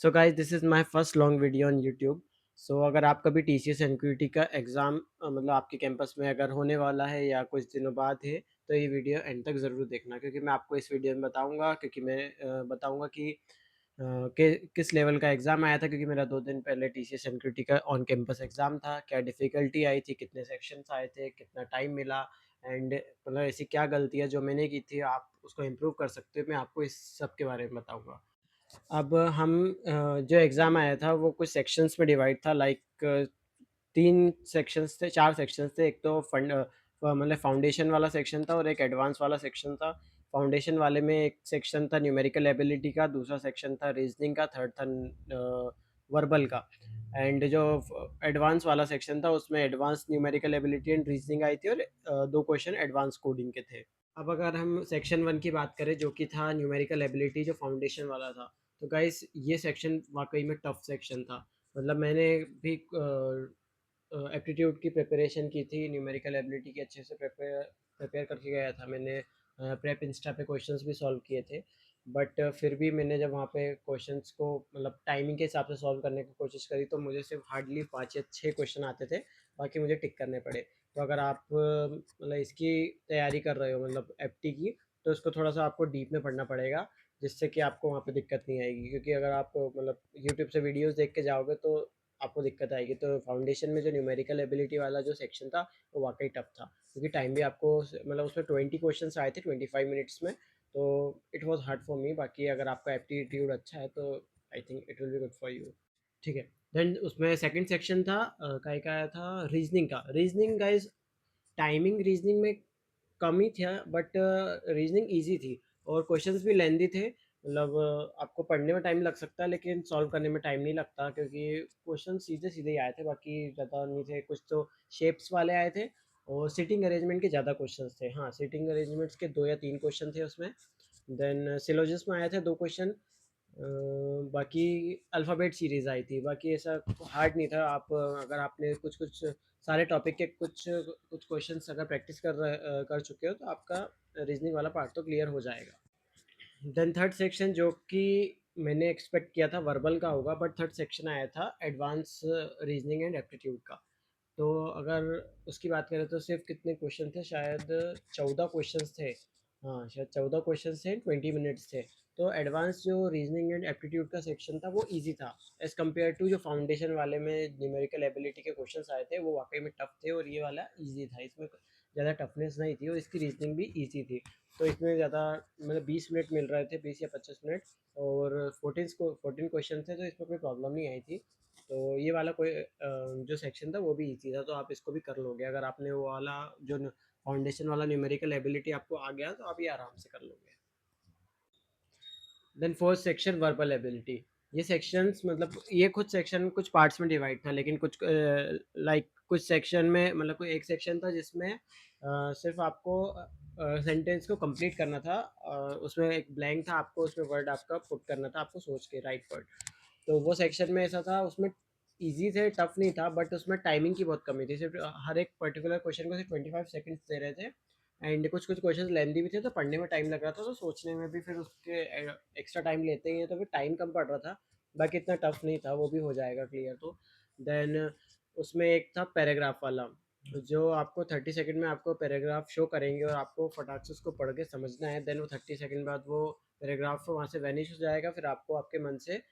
So guys this is my first long video on YouTube. So अगर आप कभी TCS NQT का exam मतलब आपके कैंपस में अगर होने वाला है या कुछ दिनों बाद है, तो ये वीडियो एंड तक ज़रूर देखना क्योंकि मैं आपको इस वीडियो में बताऊँगा क्योंकि मैं बताऊँगा कि किस लेवल का एग्ज़ाम आया था क्योंकि मेरा 2 दिन पहले टीसीएस एनक्यूटी का ऑन कैंपस एग्ज़ाम था। क्या डिफ़िकल्टी आई थी, कितने सेक्शंस आए थे, कितना टाइम मिला एंड मतलब ऐसी क्या गलतियाँ जो मैंने की थी आप उसको इम्प्रूव कर सकते हो, मैं आपको इस सब के बारे में बताऊँगा। अब हम जो एग्ज़ाम आया था वो कुछ सेक्शंस में डिवाइड था लाइक 3 सेक्शंस थे 4 सेक्शंस थे। एक तो मतलब फाउंडेशन वाला सेक्शन था और एक एडवांस वाला सेक्शन था। फाउंडेशन वाले में एक सेक्शन था न्यूमेरिकल एबिलिटी का, दूसरा सेक्शन था रीज़निंग का, थर्ड था वर्बल का। एंड जो एडवांस वाला सेक्शन था उसमें advance numerical ability and reasoning आई थी और 2 क्वेश्चन एडवांस कोडिंग के थे। अब अगर हम सेक्शन 1 की बात करें जो कि था न्यूमेरिकल एबिलिटी जो फाउंडेशन वाला था, तो गाइस ये सेक्शन वाक़ई में टफ सेक्शन था। मतलब मैंने भी एप्टीट्यूड की प्रिपरेशन की थी, न्यूमेरिकल एबिलिटी की अच्छे से प्रिपेयर करके गया था मैंने। प्रेप इंस्टा पे क्वेश्चंस भी सॉल्व किए थे। बट फिर भी मैंने जब वहाँ पे क्वेश्चंस को मतलब टाइमिंग के हिसाब से सॉल्व करने की कोशिश करी तो मुझे सिर्फ हार्डली 5 या 6 क्वेश्चन आते थे, बाकी मुझे टिक करने पड़े। तो अगर आप मतलब इसकी तैयारी कर रहे हो मतलब एप्टी की, तो इसको थोड़ा-सा आपको डीप में पढ़ना पड़ेगा, जिससे कि आपको वहाँ पे दिक्कत नहीं आएगी क्योंकि अगर आप मतलब यूट्यूब से वीडियोज़ देख के जाओगे तो आपको दिक्कत आएगी। तो फाउंडेशन में जो न्यूमेरिकल एबिलिटी वाला जो सेक्शन था, वो वाक़ई टफ था क्योंकि टाइम भी आपको मतलब उसमें 20 क्वेश्चन्स आए थे 25 मिनट्स में, तो it was hard for me. बाकी अगर आपका एप्टीट्यूड अच्छा है तो I think it will be good for you. ठीक है। देन उसमें सेकंड सेक्शन था काय का आया था रीज़निंग का। रीज़निंग गाइज़ टाइमिंग रीज़निंग में कम ही था बट रीज़निंग ईज़ी थी और क्वेश्चंस भी लेंदी थे। मतलब आपको पढ़ने में टाइम लग सकता है लेकिन सॉल्व करने में टाइम नहीं लगता क्योंकि क्वेश्चन सीधे-सीधे ही आए थे, बाकी ज़्यादा नहीं थे। कुछ तो शेप्स वाले आए थे और सीटिंग अरेंजमेंट के ज़्यादा क्वेश्चंस थे। हाँ, सीटिंग अरेंजमेंट्स के 2 या 3 क्वेश्चन थे उसमें। देन सिलोजिज़्म आए थे 2 क्वेश्चन। बाकी अल्फ़ाबेट सीरीज़ आई थी। बाकी ऐसा हार्ड नहीं था। आप अगर आपने कुछ-कुछ सारे टॉपिक के कुछ क्वेश्चंस अगर प्रैक्टिस कर चुके हो तो आपका रीजनिंग वाला पार्ट तो क्लियर हो जाएगा। देन थर्ड सेक्शन जो कि मैंने एक्सपेक्ट किया था वर्बल का होगा, बट थर्ड सेक्शन आया था एडवांस रीजनिंग एंड एप्टीट्यूड का। तो अगर उसकी बात करें तो सिर्फ कितने क्वेश्चन थे, शायद 14 क्वेश्चंस थे। हाँ, शायद 14 क्वेश्चंस थे, 20 मिनट्स थे। तो एडवांस जो रीजनिंग एंड एप्टीट्यूड का सेक्शन था वो इजी था एज़ कम्पेयर टू जो फाउंडेशन वाले में न्यूमेरिकल एबिलिटी के क्वेश्चंस आए थे, वो वाक़ई में टफ थे और ये वाला ईज़ी था। इसमें ज़्यादा टफनेस नहीं थी और इसकी रीजनिंग भी ईज़ी थी। तो इसमें ज़्यादा मतलब 20 मिनट मिल रहे थे, 20 या 25 मिनट, और 14 क्वेश्चन थे तो इसमें कोई प्रॉब्लम नहीं आई थी। तो ये वाला कोई जो सेक्शन था वो भी ईज़ी था, तो आप इसको भी कर लोगे। अगर आपने वो वाला जो न फाउंडेशन वाला न्यूमेरिकल एबिलिटी आपको आ गया तो आप ये आराम से कर लोगे। Then fourth section verbal ability. ये सेक्शंस मतलब ये खुद सेक्शन कुछ पार्ट्स में डिवाइड था, लेकिन कुछ लाइक कुछ सेक्शन में मतलब कोई एक सेक्शन था जिसमें सिर्फ आपको सेंटेंस को कंप्लीट करना था। उसमें एक ब्लैंक था, आपको उसमें वर्ड आपका पुट करना था, आपको सोच के राइट वर्ड। तो वो सेक्शन में ऐसा था, उसमें ईज़ी थे, टफ नहीं था, बट उसमें टाइमिंग की बहुत कमी थी। सिर्फ हर एक पर्टिकुलर क्वेश्चन को सिर्फ 25 सेकंड्स दे रहे थे एंड कुछ-कुछ क्वेश्चंस लेंथी भी थे, तो पढ़ने में टाइम लग रहा था, तो सोचने में भी फिर उसके एक्स्ट्रा टाइम लेते ही हैं, तो फिर टाइम कम पड़ रहा था। बाकी इतना टफ नहीं था, वो भी हो जाएगा क्लियर तो। देन उसमें एक था पैराग्राफ वाला, जो आपको 30 सेकंड में आपको पैराग्राफ शो करेंगे और आपको फटाक से उसको पढ़ के समझना है। देन वो 30 सेकंड बाद वो पैराग्राफ वहाँ से वैनिश हो जाएगा, फिर आपको आपके मन से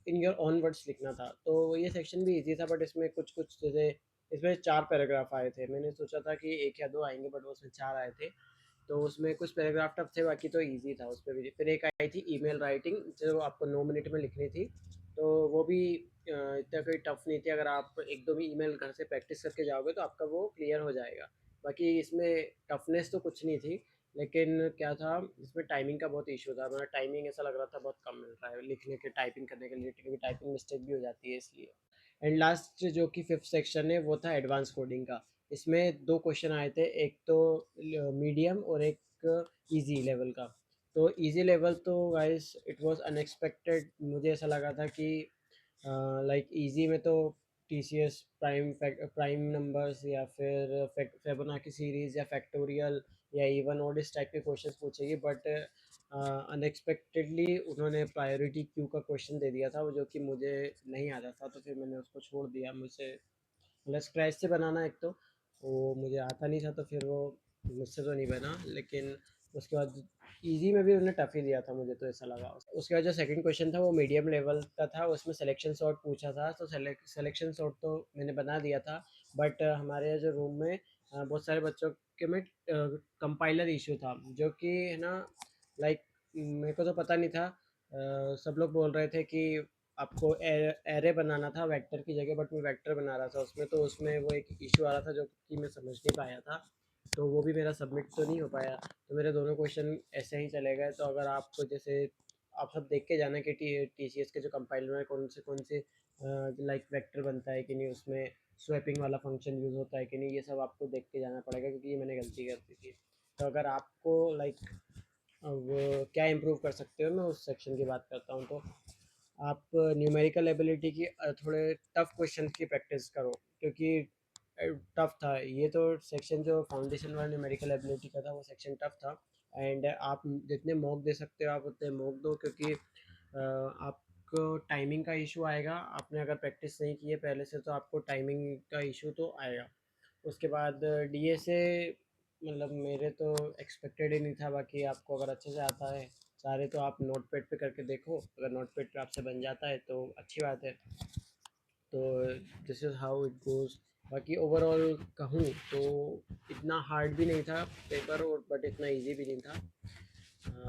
इन योर ओन वर्ड्स लिखना था। तो ये सेक्शन भी ईज़ी था, बट इसमें कुछ-कुछ जैसे इसमें 4 पैराग्राफ आए थे। मैंने सोचा था कि 1 या 2 आएँगे, बट वो उसमें 4 आए थे। तो उसमें कुछ पैराग्राफ टफ थे, बाकी तो ईज़ी था उसपे भी। फिर एक आई थी ईमेल राइटिंग, जो आपको 9 मिनट में लिखनी थी। तो वो भी इतना कोई टफ नहीं थी। अगर आप 1-2 भी ईमेल घर से प्रैक्टिस करके जाओगे तो आपका वो क्लियर हो जाएगा। बाकी इसमें टफनेस तो कुछ नहीं थी, लेकिन क्या था, इसमें टाइमिंग का बहुत इश्यू था। मतलब टाइमिंग ऐसा लग रहा था बहुत कम मिल रहा है लिखने के, टाइपिंग करने के लिए, क्योंकि टाइपिंग मिस्टेक भी हो जाती है इसलिए। एंड लास्ट जो कि 5th सेक्शन है वो था एडवांस कोडिंग का। इसमें 2 क्वेश्चन आए थे, एक तो मीडियम और एक ईज़ी लेवल का। तो ईज़ी लेवल तो गाइस इट वाज़ अनएक्सपेक्टेड। मुझे ऐसा लगा था कि लाइक ईज़ी में तो टीसीएस प्राइम नंबर्स या फिर फिबोनाची सीरीज़ या फैक्टोरियल या इवन ऑड इस टाइप के क्वेश्चंस पूछेगी, बट अनएक्सपेक्टेडली उन्होंने प्रायोरिटी क्यू का क्वेश्चन दे दिया था, वो जो कि मुझे नहीं आता था, तो फिर मैंने उसको छोड़ दिया। मुझसे मतलब स्क्रैच से बनाना एक तो वो मुझे आता नहीं था, तो फिर वो मुझसे तो नहीं बना। लेकिन उसके बाद इजी में भी उन्होंने टफ ही दिया था मुझे, तो ऐसा लगा। उसके बाद जो सेकंड क्वेश्चन था वो मीडियम लेवल का था, उसमें सिलेक्शन सॉर्ट पूछा था। तो सिलेक्शन सॉर्ट तो मैंने बना दिया था, बट हमारे जो रूम में बहुत सारे बच्चों के में कंपाइलर इशू था, जो कि है ना, लाइक मेरे को तो पता नहीं था। सब लोग बोल रहे थे कि आपको एरे बनाना था वेक्टर की जगह, बट मैं वेक्टर बना रहा था उसमें, तो उसमें वो एक इशू आ रहा था जो कि मैं समझ नहीं पाया था। तो वो भी मेरा सबमिट तो नहीं हो पाया, तो मेरे दोनों क्वेश्चन ऐसे ही चले गए। तो अगर आपको जैसे आप सब देख के जाना कि टी सी एस के जो कंपाइलर में कौन से लाइक वेक्टर बनता है कि नहीं, उसमें स्वैपिंग वाला फंक्शन यूज़ होता है कि नहीं, ये सब आपको देख के जाना पड़ेगा, क्योंकि ये मैंने गलती कर दी थी। तो अगर आपको लाइक अब क्या इम्प्रूव कर सकते हो, मैं उस सेक्शन की बात करता हूँ। तो आप न्यूमेरिकल एबिलिटी की थोड़े टफ क्वेश्चन की प्रैक्टिस करो, क्योंकि टफ था ये तो सेक्शन। जो फाउंडेशन वाला न्यूमेरिकल एबिलिटी का था वो सेक्शन टफ था। एंड आप जितने मॉक दे सकते हो आप उतने मॉक दो, क्योंकि आपको टाइमिंग का इशू आएगा। आपने अगर प्रैक्टिस नहीं की है पहले से, तो आपको टाइमिंग का इशू तो आएगा। उसके बाद डीएसए मतलब मेरे तो एक्सपेक्टेड ही नहीं था। बाकी आपको अगर अच्छे से आता है सारे, तो आप नोट पैड पे करके देखो, अगर नोट पैड पे आपसे बन जाता है तो अच्छी बात है। तो this is how it goes. बाकी ओवरऑल कहूँ तो इतना हार्ड भी नहीं था पेपर, और बट इतना इजी भी नहीं था।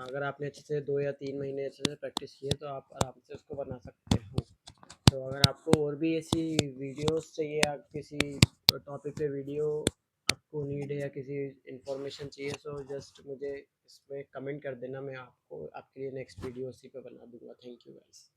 अगर आपने अच्छे से 2 या 3 महीने अच्छे से प्रैक्टिस की है तो आप आराम से उसको बना सकते हो। तो अगर आपको और भी ऐसी वीडियोस चाहिए या किसी टॉपिक पे वीडियो आपको नीड है या किसी इन्फॉर्मेशन चाहिए, तो जस्ट मुझे इसमें कमेंट कर देना, मैं आपको आपके लिए नेक्स्ट वीडियो उसी पे बना दूंगा। Thank you guys.